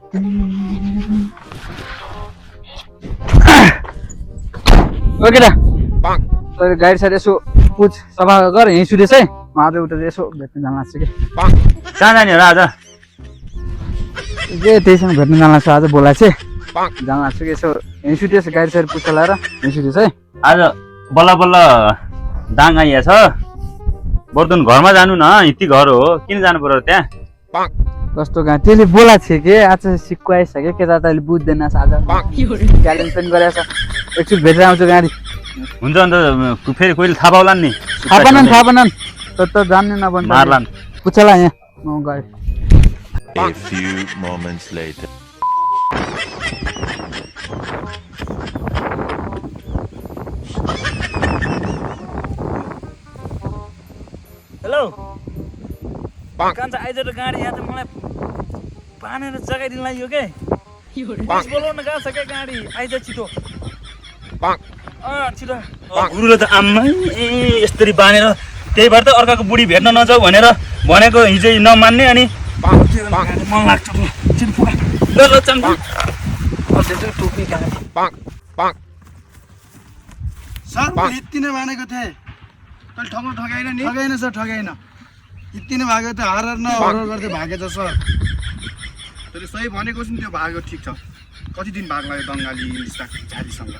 Okay दा तर गाडी साइड यसो पुछ सफा गर यहीँ सुतेछ है म आज उठेर यसो भेट्न जान लाग्छु कि कहाँ जाने होला आज त्यहीसँग भेट्न जान लाग्छु आज बोला चाहिँ जान लाग्छु कि यसो यहीँ सुतेछ गाडी साइड पुच्छ लाएर यहीँ सुतेछ है आज बल्ल बल्ल दाङ आइया छ बर्दन घरमा जानु न हित्ती घर हो किन जानु पर्यो त्यहाँ कस्तो कहाँ त्यसले बोला थियो कि आज सिक्को आइसक्यो केटाले बुझ्दैन आज च्यालेन्ज पनि गरेछ एकछिन भेटेर आउँछु गाडी हुन्छ अन्त फेरि कोहीले थाहा पाउला नि थाहा पाएनन् त जान्ने नभन्छ मार्लान् पुच्छला यहाँ म गएँ A few moments later. Hello कान्छ आइज त गाडी यहाँ त मलाई पानेर जगाइदिन लाग्यो के बोलाउन न कहाँ छ क्या गाडी आइज छिटो छिटो गुरुले त आम्मै यस्तरी बानेर त्यही भएर त अर्काको बुढी भेट्न नजाऊ भनेर भनेको हिजो नमान्ने अनि मन लाग्छ सर यति नै भनेको थिएँ तैँले ठग्नु ठगाइन नि ठगाइन सर ठगाइन यति नै भागेको थियो हरर न हरर गर्दै भागेछ सर तैँले सही भनेको छु नि त्यो भागेको ठिक छ कति दिन भाग लाग्यो बङ्गाली झारीसँग